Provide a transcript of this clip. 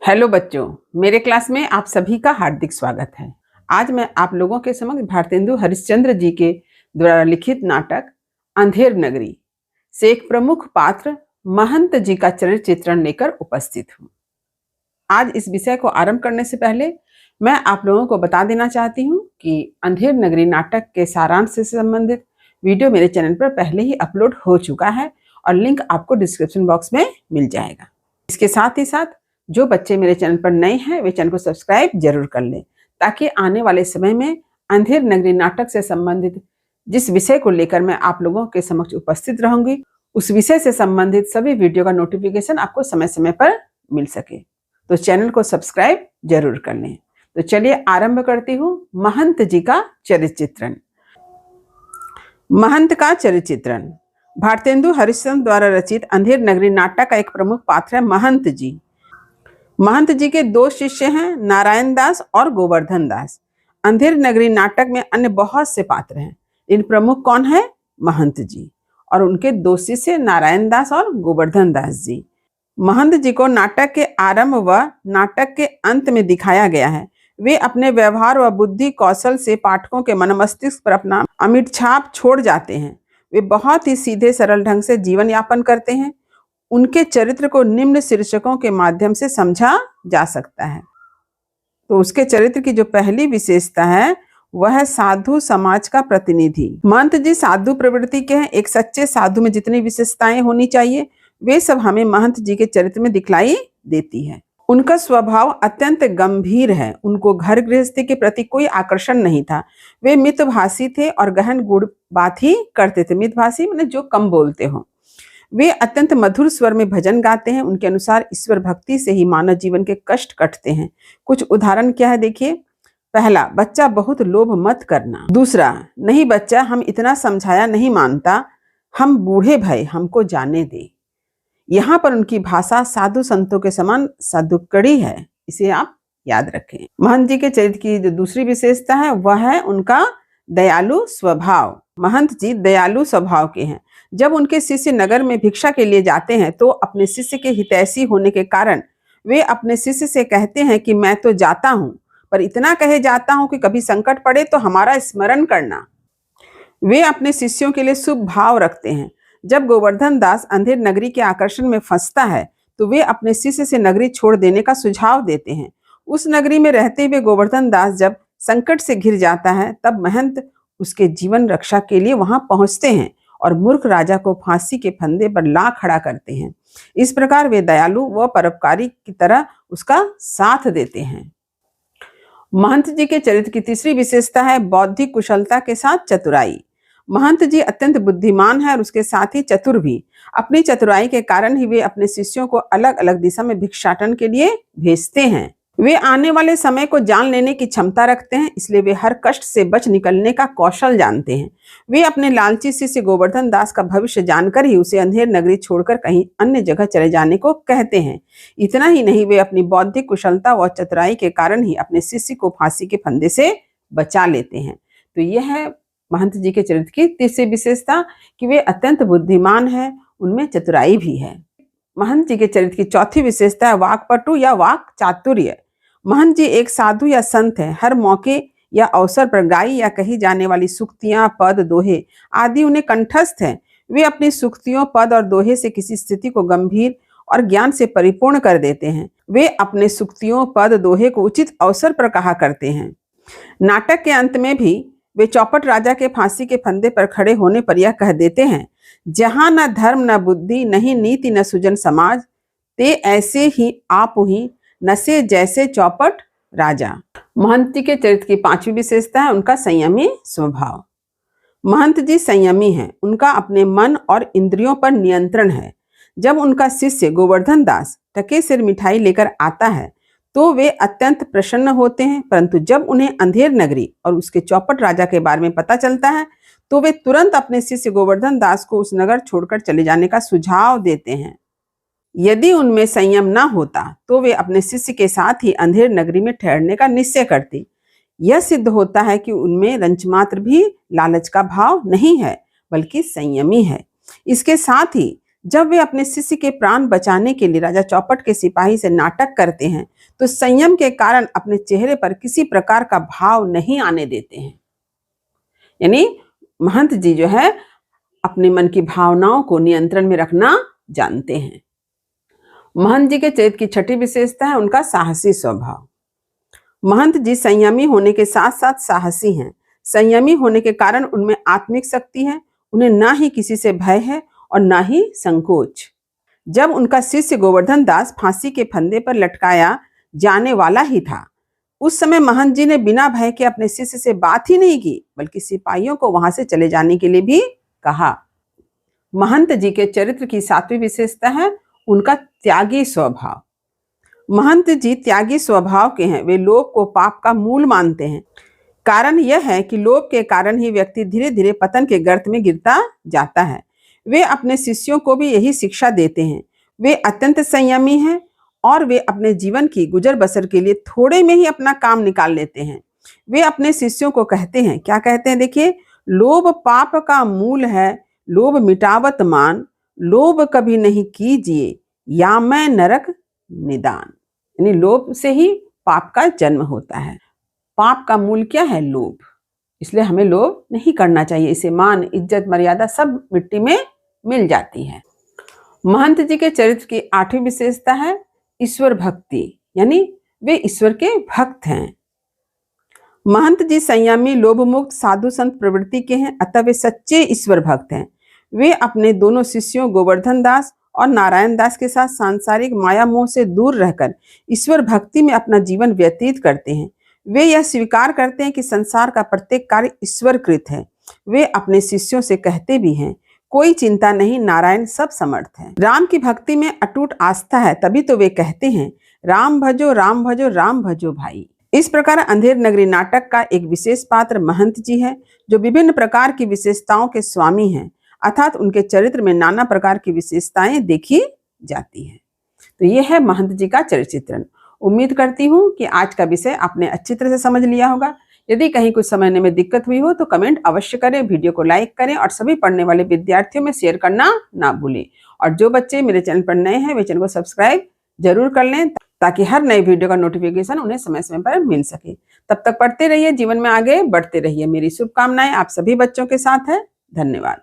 Hello बच्चों, मेरे class में आप सभी का हार्दिक स्वागत है। आज मैं आप लोगों के समक्ष भारतेंदु हरिश्चंद्र जी के द्वारा लिखित नाटक अंधेर नगरी से एक प्रमुख पात्र महंत जी का चरित्र चित्रण लेकर उपस्थित हूँ। आज इस विषय को आरंभ करने से पहले मैं आप लोगों को बता देना चाहती हूँ कि अंधेर नगरी नाटक के सारांश से संबंधित वीडियो मेरे चैनल पर पहले ही अपलोड हो चुका है और लिंक आपको डिस्क्रिप्शन बॉक्स में मिल जाएगा। इसके साथ ही साथ जो बच्चे मेरे चैनल पर नए हैं वे चैनल को सब्सक्राइब जरूर कर लें, ताकि आने वाले समय में अंधेर नगरी नाटक से संबंधित जिस विषय को लेकर मैं आप लोगों के समक्ष उपस्थित रहूंगी उस विषय से संबंधित सभी वीडियो का नोटिफिकेशन आपको समय समय पर मिल सके। तो चैनल को सब्सक्राइब जरूर कर लें। तो चलिए आरंभ करती हूँ महंत जी का चरित्र चित्रण। महंत का चरित्र चित्रण। भारतेंदु हरिश्चंद्र द्वारा रचित अंधेर नगरी नाटक का एक प्रमुख पात्र है महंत जी। महंत जी के दो शिष्य हैं, नारायण दास और गोवर्धन दास। अंधेर नगरी नाटक में अन्य बहुत से पात्र हैं। इन प्रमुख कौन है? महंत जी और उनके दो शिष्य नारायण दास और गोवर्धन दास जी। महंत जी को नाटक के आरंभ व नाटक के अंत में दिखाया गया है। वे अपने व्यवहार व बुद्धि कौशल से पाठकों के मन मस्तिष्क पर अपना अमिट छाप छोड़ जाते हैं। वे बहुत ही सीधे सरल ढंग से जीवन यापन करते हैं। उनके चरित्र को निम्न शीर्षकों के माध्यम से समझा जा सकता है। तो उसके चरित्र की जो पहली विशेषता है वह है साधु समाज का प्रतिनिधि। महंत जी साधु प्रवृत्ति के हैं। एक सच्चे साधु में जितनी विशेषताएं होनी चाहिए वे सब हमें महंत जी के चरित्र में दिखलाई देती है। उनका स्वभाव अत्यंत गंभीर है। उनको घर गृहस्थी के प्रति कोई आकर्षण नहीं था। वे मितभाषी थे और गहन गूढ़ बात ही करते थे। मितभाषी माने जो कम बोलते हो। वे अत्यंत मधुर स्वर में भजन गाते हैं। उनके अनुसार ईश्वर भक्ति से ही मानव जीवन के कष्ट कटते हैं। कुछ उदाहरण क्या है देखिए। पहला, बच्चा बहुत लोभ मत करना। दूसरा, नहीं बच्चा हम इतना समझाया नहीं मानता, हम बूढ़े भय हमको जाने दे। यहाँ पर उनकी भाषा साधु संतों के समान साधुकड़ी है, इसे आप याद रखें। महंत जी के चरित्र की जो दूसरी विशेषता है वह है उनका दयालु स्वभाव। महंत जी दयालु स्वभाव के हैं। जब उनके शिष्य नगर में भिक्षा के लिए जाते हैं तो अपने शिष्य के हितैषी होने के कारण वे अपने शिष्य से कहते हैं कि मैं तो जाता हूं, पर इतना कहे जाता हूं कि कभी संकट पड़े तो हमारा स्मरण करना। वे अपने शिष्यों के लिए शुभ भाव रखते हैं। जब गोवर्धन दास अंधेर नगरी के आकर्षण में फंसता है तो वे अपने शिष्य से नगरी छोड़ देने का सुझाव देते हैं। उस नगरी में रहते हुए गोवर्धन दास जब संकट से घिर जाता है तब महंत उसके जीवन रक्षा के लिए वहां पहुंचते हैं और मूर्ख राजा को फांसी के फंदे पर ला खड़ा करते हैं। इस प्रकार वे दयालु व परोपकारी की तरह उसका साथ देते हैं। महंत जी के चरित्र की तीसरी विशेषता है बौद्धिक कुशलता के साथ चतुराई। महंत जी अत्यंत बुद्धिमान है और उसके साथ ही चतुर भी। अपनी चतुराई के कारण ही वे अपने शिष्यों को अलग अलग दिशा में भिक्षाटन के लिए भेजते हैं। वे आने वाले समय को जान लेने की क्षमता रखते हैं, इसलिए वे हर कष्ट से बच निकलने का कौशल जानते हैं। वे अपने लालची शिष्य गोवर्धन दास का भविष्य जानकर ही उसे अंधेर नगरी छोड़कर कहीं अन्य जगह चले जाने को कहते हैं। इतना ही नहीं, वे अपनी बौद्धिक कुशलता व चतुराई के कारण ही अपने शिष्य को फांसी के फंदे से बचा लेते हैं। तो यह है महंत जी के चरित्र की तीसरी विशेषता कि वे अत्यंत बुद्धिमान है, उनमें चतुराई भी है। महंत जी के चरित्र की चौथी विशेषता है वाक्पटु या वाक चातुर्य। महंत जी एक साधु या संत है। हर मौके या अवसर पर गाई या कही जाने वाली सूक्तियां, पद, दोहे आदि उन्हें कंठस्थ है। वे अपनी सूक्तियों, पद और दोहे से किसी स्थिति को गंभीर और ज्ञान से परिपूर्ण कर देते हैं। वे अपने सूक्तियों, पद, दोहे को उचित अवसर पर कहा करते हैं। नाटक के अंत में भी वे चौपट राजा के फांसी के फंदे पर खड़े होने पर यह कह देते हैं, जहां न धर्म न बुद्धि नहीं नीति न सुजन समाज, ते ऐसे ही आप ही नसे जैसे चौपट राजा। महंत जी के चरित्र की पांचवी विशेषता है उनका संयमी स्वभाव। महंत जी संयमी हैं। उनका अपने मन और इंद्रियों पर नियंत्रण है। जब उनका शिष्य गोवर्धन दास टके सिर मिठाई लेकर आता है तो वे अत्यंत प्रसन्न होते हैं, परंतु जब उन्हें अंधेर नगरी और उसके चौपट राजा के बारे में पता चलता है तो वे तुरंत अपने शिष्य गोवर्धन दास को उस नगर छोड़कर चले जाने का सुझाव देते हैं। यदि उनमें संयम न होता तो वे अपने शिष्य के साथ ही अंधेर नगरी में ठहरने का निश्चय करते। यह सिद्ध होता है कि उनमें रंचमात्र भी लालच का भाव नहीं है, बल्कि संयमी है। इसके साथ ही जब वे अपने शिष्य के प्राण बचाने के लिए राजा चौपट के सिपाही से नाटक करते हैं तो संयम के कारण अपने चेहरे पर किसी प्रकार का भाव नहीं आने देते हैं। यानी महंत जी जो है अपने मन की भावनाओं को नियंत्रण में रखना जानते हैं। महंत जी के चरित्र की छठी विशेषता है उनका साहसी स्वभाव। महंत जी संयमी होने के साथ साथ साहसी हैं। संयमी होने के कारण उनमें आत्मिक शक्ति है, उन्हें ना ही किसी से भय है और ना ही संकोच। जब उनका शिष्य गोवर्धन दास फांसी के फंदे पर लटकाया जाने वाला ही था, उस समय महंत जी ने बिना भय के अपने शिष्य से बात ही नहीं की, बल्कि सिपाहियों को वहां से चले जाने के लिए भी कहा। महंत जी के चरित्र की सातवीं विशेषता है उनका त्यागी स्वभाव। महंत जी त्यागी स्वभाव के हैं। वे लोभ को पाप का मूल मानते हैं। कारण यह है कि लोभ के कारण ही व्यक्ति धीरे धीरे पतन के गर्त में गिरता जाता है। वे अपने शिष्यों को भी यही शिक्षा देते हैं। वे अत्यंत संयमी हैं और वे अपने जीवन की गुजर बसर के लिए थोड़े में ही अपना काम निकाल लेते हैं। वे अपने शिष्यों को कहते हैं, क्या कहते हैं देखिए, लोभ पाप का मूल है, लोभ मिटावत मान, लोभ कभी नहीं कीजिए, या मैं नरक निदान। यानी लोभ से ही पाप का जन्म होता है। पाप का मूल क्या है? लोभ। इसलिए हमें लोभ नहीं करना चाहिए। इसे मान, इज्जत, मर्यादा सब मिट्टी में मिल जाती है। महंत जी के चरित्र की आठवीं विशेषता है ईश्वर भक्ति, यानी वे ईश्वर के भक्त हैं। महंत जी संयमी, लोभ मुक्त, साधु संत प्रवृत्ति के हैं, अतः वे सच्चे ईश्वर भक्त हैं। वे अपने दोनों शिष्यों गोवर्धन दास और नारायण दास के साथ सांसारिक माया मोह से दूर रहकर ईश्वर भक्ति में अपना जीवन व्यतीत करते हैं। वे यह स्वीकार करते हैं कि संसार का प्रत्येक कार्य ईश्वरकृत है। वे अपने शिष्यों से कहते भी हैं, कोई चिंता नहीं, नारायण सब समर्थ है। राम की भक्ति में अटूट आस्था है, तभी तो वे कहते हैं, राम भजो राम भजो राम भजो भाई। इस प्रकार अंधेर नगरी नाटक का एक विशेष पात्र महंत जी है, जो विभिन्न प्रकार की विशेषताओं के स्वामी हैं, अर्थात उनके चरित्र में नाना प्रकार की विशेषताएं देखी जाती हैं। तो ये है महंत जी का चरित्र चित्रण। उम्मीद करती हूँ कि आज का विषय आपने अच्छी तरह से समझ लिया होगा। यदि कहीं कुछ समझने में दिक्कत हुई हो तो कमेंट अवश्य करें, वीडियो को लाइक करें और सभी पढ़ने वाले विद्यार्थियों में शेयर करना ना भूलें। और जो बच्चे मेरे चैनल पर नए हैं वे चैनल को सब्सक्राइब जरूर कर लें, ताकि हर नई वीडियो का नोटिफिकेशन उन्हें समय समय पर मिल सके। तब तक पढ़ते रहिए, जीवन में आगे बढ़ते रहिए। मेरी शुभकामनाएं आप सभी बच्चों के साथ है। धन्यवाद।